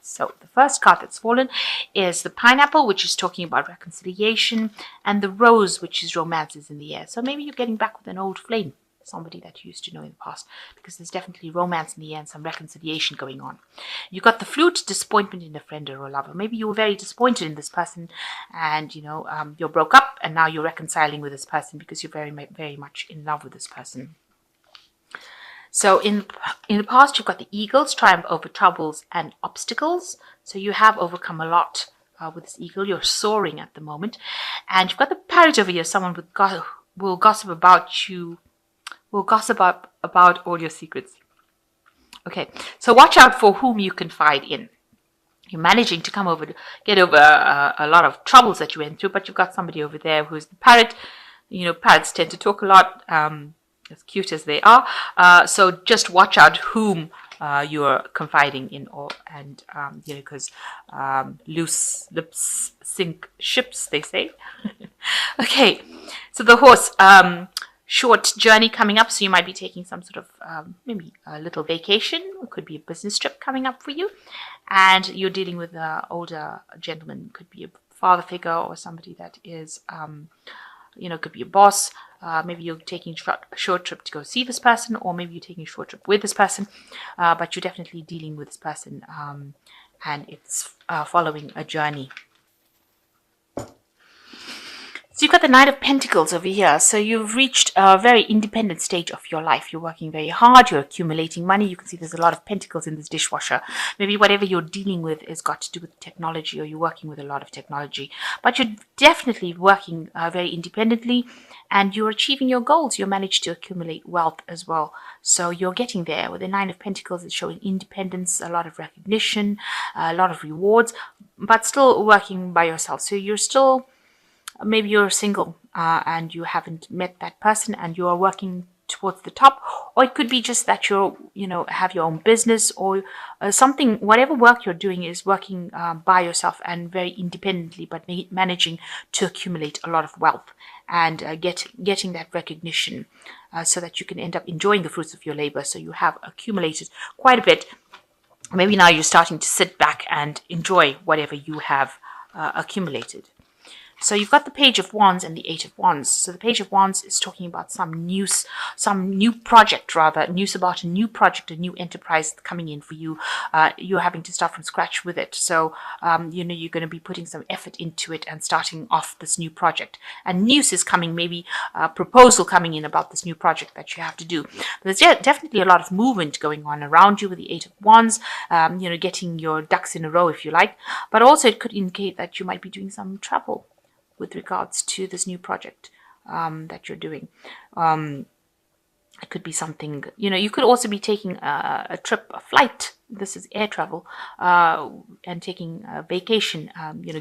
So the first card that's fallen is the pineapple, which is talking about reconciliation, and the rose, which is romance is in the air. So maybe you're getting back with an old flame, somebody that you used to know in the past, because there's definitely romance in the air and some reconciliation going on. You got the flute, disappointment in a friend or a lover. Maybe you were very disappointed in this person, and you broke up, and now you're reconciling with this person because you're very much in love with this person. So in the past, you've got the eagles, triumph over troubles and obstacles. So you have overcome a lot with this eagle. You're soaring at the moment, and you've got the parrot over here. Someone will gossip about you. Will gossip about all your secrets. Okay, so watch out for whom you confide in. You're managing to get over a lot of troubles that you went through, but you've got somebody over there who's the parrot. Parrots tend to talk a lot, as cute as they are. So just watch out whom you're confiding in, because loose lips sink ships, they say. Okay, so the horse. Short journey coming up, so you might be taking some sort of maybe a little vacation. It could be a business trip coming up for you, and you're dealing with an older gentleman. Could be a father figure or somebody that is could be a boss. Maybe you're taking a short trip to go see this person, or maybe you're taking a short trip with this person, but you're definitely dealing with this person, and it's following a journey. So you've got the Knight of Pentacles over here. So you've reached a very independent stage of your life. You're working very hard. You're accumulating money. You can see there's a lot of pentacles in this dishwasher. Maybe whatever you're dealing with has got to do with technology, or you're working with a lot of technology. But you're definitely working very independently, and you're achieving your goals. You managed to accumulate wealth as well. So you're getting there. With the Nine of Pentacles, it's showing independence, a lot of recognition, a lot of rewards, but still working by yourself. So you're still... Maybe you're single and you haven't met that person and you are working towards the top, or it could be just that have your own business or something. Whatever work you're doing is working by yourself and very independently, but managing to accumulate a lot of wealth and getting that recognition so that you can end up enjoying the fruits of your labor. So you have accumulated quite a bit. Maybe now you're starting to sit back and enjoy whatever you have accumulated. So you've got the Page of Wands and the Eight of Wands. So the Page of Wands is talking about some new project, news about a new project, a new enterprise coming in for you. You're having to start from scratch with it. So, you're going to be putting some effort into it and starting off this new project. And news is coming, maybe a proposal coming in about this new project that you have to do. But there's definitely a lot of movement going on around you with the Eight of Wands, getting your ducks in a row, if you like. But also it could indicate that you might be doing some travel with regards to this new project that you're doing. It could be something, you could also be taking a trip, a flight. This is air travel, and taking a vacation,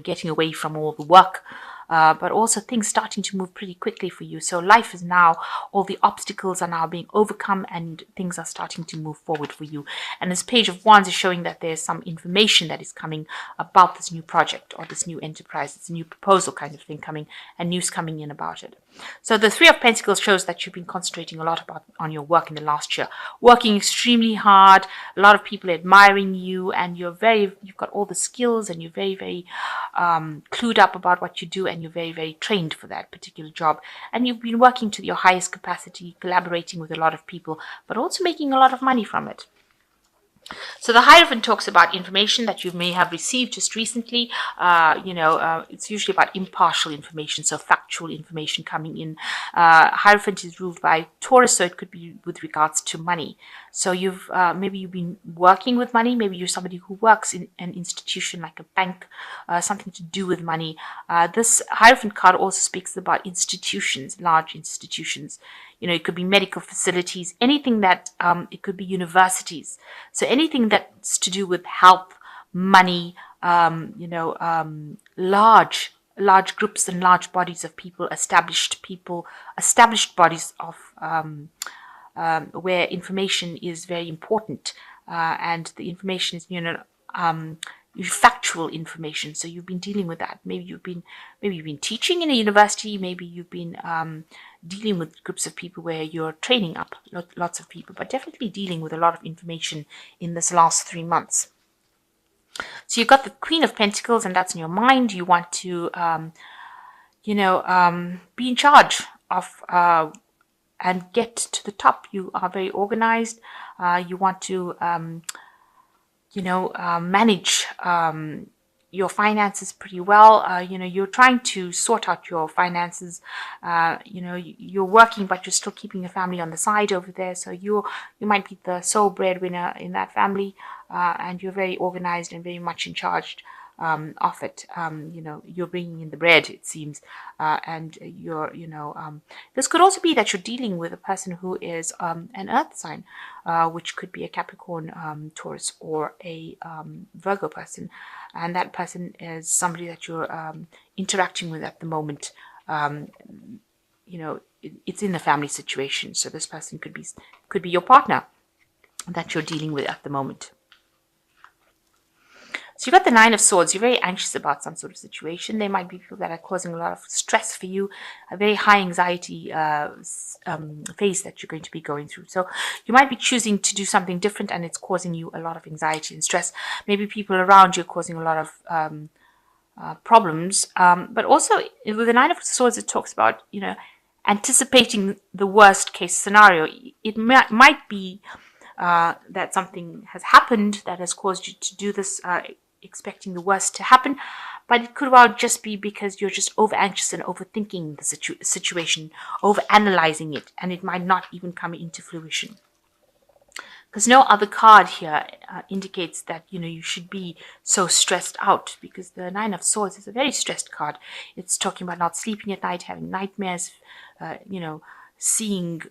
getting away from all the work. But also things starting to move pretty quickly for you. So life is now, all the obstacles are now being overcome and things are starting to move forward for you. And this Page of Wands is showing that there's some information that is coming about this new project or this new enterprise. It's a new proposal kind of thing coming and news coming in about it. So the Three of Pentacles shows that you've been concentrating a lot on your work in the last year, working extremely hard, a lot of people admiring you, and you've got all the skills and you're very, very clued up about what you do, and you're very, very trained for that particular job. And you've been working to your highest capacity, collaborating with a lot of people, but also making a lot of money from it. So the Hierophant talks about information that you may have received just recently. It's usually about impartial information, so factual information coming in. Hierophant is ruled by Taurus, so it could be with regards to money. So maybe you've been working with money. Maybe you're somebody who works in an institution like a bank, something to do with money. This Hierophant card also speaks about institutions, large institutions. It could be medical facilities, anything that, it could be universities. So anything that's to do with health, money, large groups and large bodies of people, established bodies of, where information is very important. And the information is, factual information. So you've been dealing with that. Maybe you've been teaching in a university. Maybe you've been dealing with groups of people where you're training up lots of people, but definitely dealing with a lot of information in this last 3 months. So you've got the Queen of Pentacles, and that's in your mind. You want to, be in charge of and get to the top. You are very organized. You want to, manage your finances pretty well. You're trying to sort out your finances. You're working, but you're still keeping your family on the side over there. So you might be the sole breadwinner in that family, and you're very organized and very much in charge of it. You're bringing in the bread, it seems, and this could also be that you're dealing with a person who is an earth sign, which could be a Capricorn, Taurus, or a Virgo person, and that person is somebody that you're interacting with at the moment. It's in a family situation, so this person could be your partner that you're dealing with at the moment. So you've got the Nine of Swords. You're very anxious about some sort of situation. There might be people that are causing a lot of stress for you, a very high anxiety phase that you're going to be going through. So you might be choosing to do something different, and it's causing you a lot of anxiety and stress. Maybe people around you are causing a lot of problems. But also with the Nine of Swords, it talks about, anticipating the worst case scenario. It might be that something has happened that has caused you to do this, expecting the worst to happen, but it could well just be because you're just over anxious and overthinking the situation, over analyzing it, and it might not even come into fruition. Because no other card here indicates that you should be so stressed out, because the Nine of Swords is a very stressed card. It's talking about not sleeping at night, having nightmares, seeing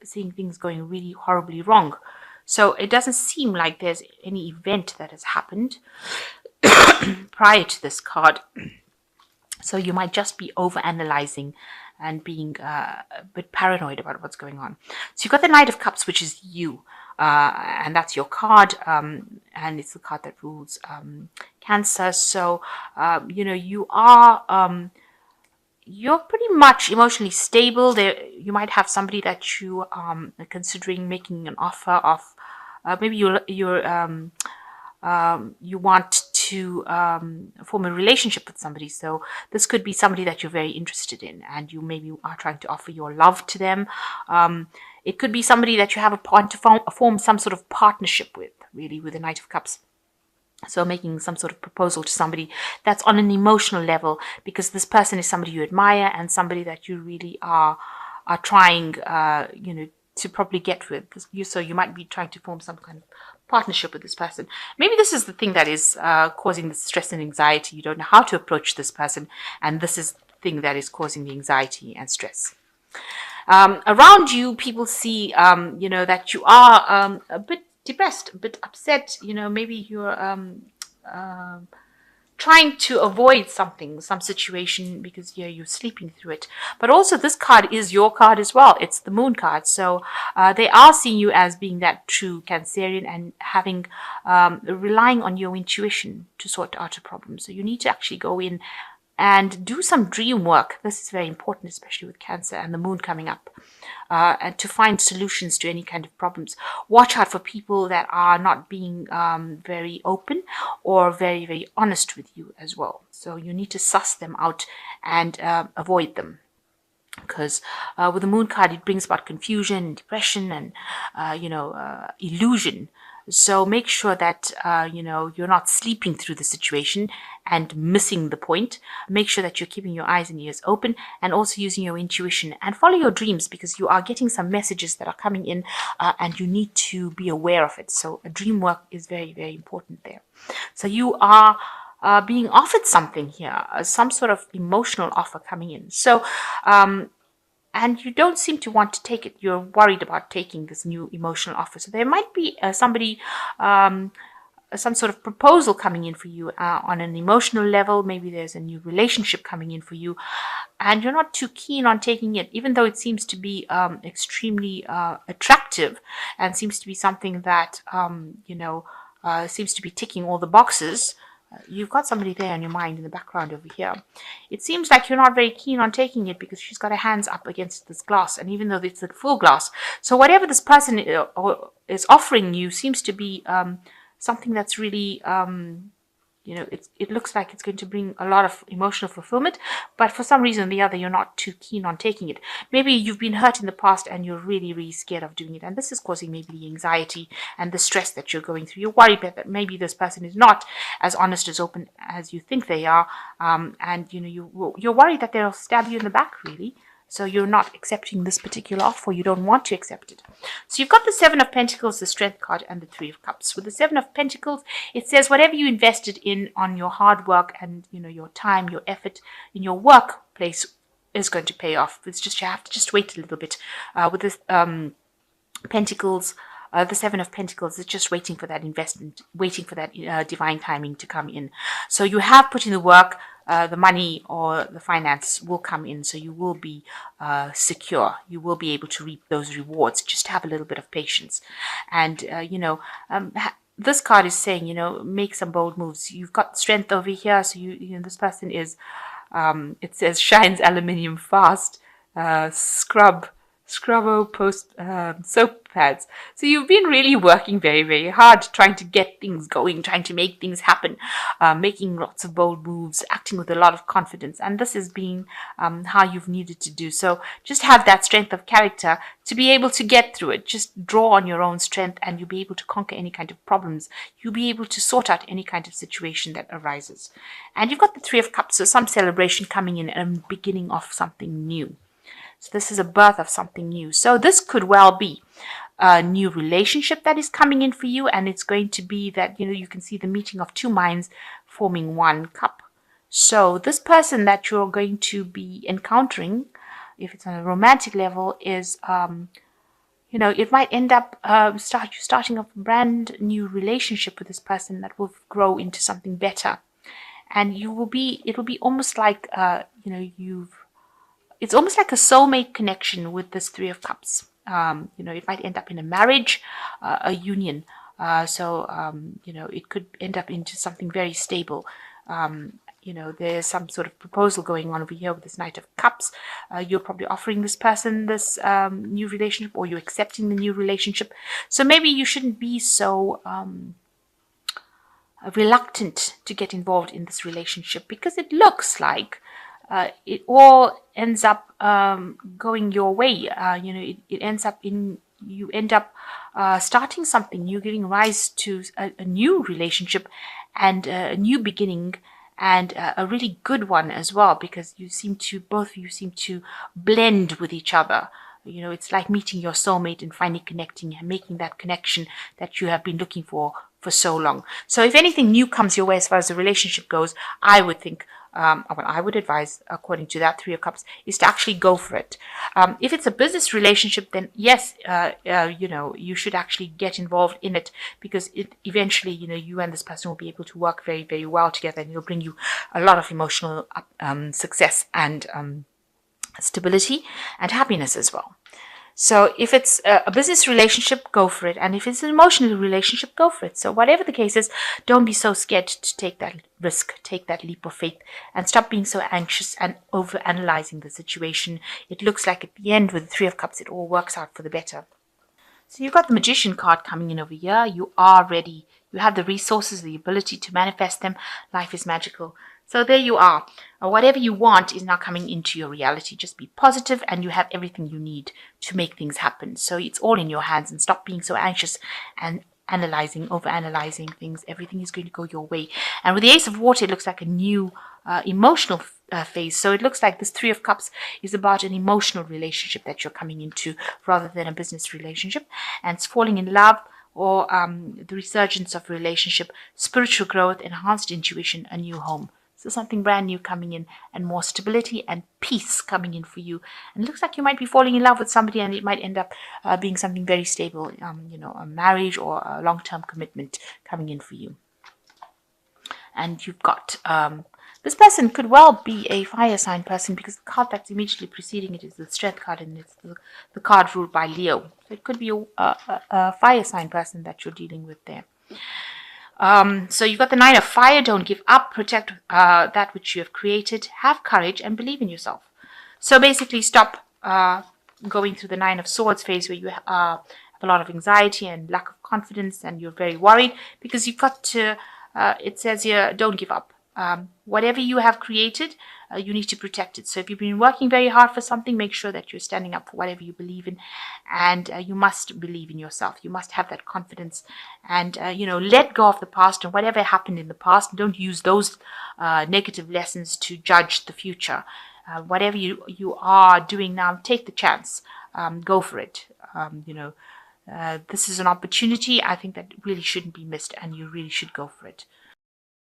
things going really horribly wrong. So it doesn't seem like there's any event that has happened prior to this card. So you might just be over-analyzing and being a bit paranoid about what's going on. So you've got the Knight of Cups, which is you. And that's your card. And it's the card that rules Cancer. So, you are... you're pretty much emotionally stable. You might have somebody that you are considering making an offer of. Maybe you want to form a relationship with somebody. So this could be somebody that you're very interested in, and you maybe are trying to offer your love to them. It could be somebody that you have to form some sort of partnership with, really, with the Knight of Cups. So making some sort of proposal to somebody that's on an emotional level, because this person is somebody you admire and somebody that you really are trying, to probably get with. So you might be trying to form some kind of partnership with this person. Maybe this is the thing that is causing the stress and anxiety. You don't know how to approach this person, and this is the thing that is causing the anxiety and stress. Around you, people see, that you are a bit depressed, a bit upset. Maybe you're trying to avoid some situation, because you're sleeping through it. But also this card is your card as well. It's the Moon card. So they are seeing you as being that true Cancerian and having relying on your intuition to sort out a problem. So you need to actually go in and do some dream work. This is very important, especially with Cancer and the Moon coming up, and to find solutions to any kind of problems. Watch out for people that are not being very open or very, very honest with you as well. So you need to suss them out and avoid them. Because with the Moon card, it brings about confusion and depression and, illusion. So make sure that, you're not sleeping through the situation and missing the point. Make sure that you're keeping your eyes and ears open, and also using your intuition, and follow your dreams, because you are getting some messages that are coming in, and you need to be aware of it. So a dream work is very, very important there. So you are being offered something here, some sort of emotional offer coming in. So, and you don't seem to want to take it. You're worried about taking this new emotional offer. So there might be somebody, some sort of proposal coming in for you on an emotional level. Maybe there's a new relationship coming in for you, and you're not too keen on taking it, even though it seems to be extremely attractive and seems to be something that, seems to be ticking all the boxes. You've got somebody there in your mind in the background over here. It seems like you're not very keen on taking it, because she's got her hands up against this glass, and even though it's a full glass. So whatever this person is offering you seems to be something that's really it looks like it's going to bring a lot of emotional fulfillment, but for some reason or the other, you're not too keen on taking it. Maybe you've been hurt in the past and you're really, really scared of doing it. And this is causing maybe the anxiety and the stress that you're going through. You're worried that maybe this person is not as honest, as open as you think they are. And, you're worried that they'll stab you in the back, really. So you're not accepting this particular offer. You don't want to accept it. So you've got the Seven of Pentacles, the Strength card, and the Three of Cups. With the Seven of Pentacles, it says whatever you invested in on your hard work and, your time, your effort in your workplace is going to pay off. It's just, you have to just wait a little bit. With this Pentacles, the Seven of Pentacles is just waiting for that investment, waiting for that divine timing to come in. So you have put in the work. The money or the finance will come in, so you will be secure. You will be able to reap those rewards. Just have a little bit of patience. And, this card is saying, make some bold moves. You've got strength over here, so this person is, it says, shines aluminium fast, scrubbo post soap pads. So you've been really working very, very hard, trying to get things going, trying to make things happen, making lots of bold moves, acting with a lot of confidence. And this has been how you've needed to do. So just have that strength of character to be able to get through it. Just draw on your own strength and you'll be able to conquer any kind of problems. You'll be able to sort out any kind of situation that arises. And you've got the Three of Cups, so some celebration coming in and beginning of something new. So this is a birth of something new. So this could well be a new relationship that is coming in for you. And it's going to be that, you can see the meeting of two minds forming one cup. So this person that you're going to be encountering, if it's on a romantic level, is, it might end up starting a brand new relationship with this person that will grow into something better. And it'll be almost like, it's almost like a soulmate connection with this Three of Cups. It might end up in a marriage, a union. It could end up into something very stable. There's some sort of proposal going on over here with this Knight of Cups. You're probably offering this person this new relationship, or you're accepting the new relationship. So maybe you shouldn't be so reluctant to get involved in this relationship, because it looks like it all ends up going your way. It ends up you end up starting something new, giving rise to a new relationship and a new beginning, and a really good one as well, because both of you seem to blend with each other. It's like meeting your soulmate and finally connecting and making that connection that you have been looking for so long. So if anything new comes your way as far as the relationship goes, I would think, what I would advise, according to that Three of Cups, is to actually go for it. If it's a business relationship, then yes, you should actually get involved in it, because eventually, you and this person will be able to work very, very well together, and it'll bring you a lot of emotional success and stability and happiness as well. So if it's a business relationship, go for it. And if it's an emotional relationship, go for it. So whatever the case is, don't be so scared to take that risk, take that leap of faith, and stop being so anxious and over-analyzing the situation. It looks like at the end with the Three of Cups, it all works out for the better. So you've got the Magician card coming in over here. You are ready. You have the resources, the ability to manifest them. Life is magical. So there you are. Whatever you want is now coming into your reality. Just be positive and you have everything you need to make things happen. So it's all in your hands, and stop being so anxious and over-analyzing things. Everything is going to go your way. And with the Ace of Water, it looks like a new emotional phase. So it looks like this Three of Cups is about an emotional relationship that you're coming into rather than a business relationship. And it's falling in love, or the resurgence of a relationship, spiritual growth, enhanced intuition, a new home. So something brand new coming in, and more stability and peace coming in for you. And it looks like you might be falling in love with somebody, and it might end up being something very stable, a marriage or a long-term commitment coming in for you. And you've got, this person could well be a fire sign person, because the card that's immediately preceding it is the Strength card, and it's the card ruled by Leo. So it could be a fire sign person that you're dealing with there. So you've got the Nine of Fire. Don't give up. Protect that which you have created. Have courage and believe in yourself. So basically stop going through the Nine of Swords phase, where you have a lot of anxiety and lack of confidence, and you're very worried, because you've got to it says here, don't give up. Whatever you have created, you need to protect it. So if you've been working very hard for something, make sure that you're standing up for whatever you believe in, and you must believe in yourself. You must have that confidence, and let go of the past and whatever happened in the past. Don't use those negative lessons to judge the future. Whatever you are doing now, take the chance. Go for it. This is an opportunity, I think, that really shouldn't be missed, and you really should go for it.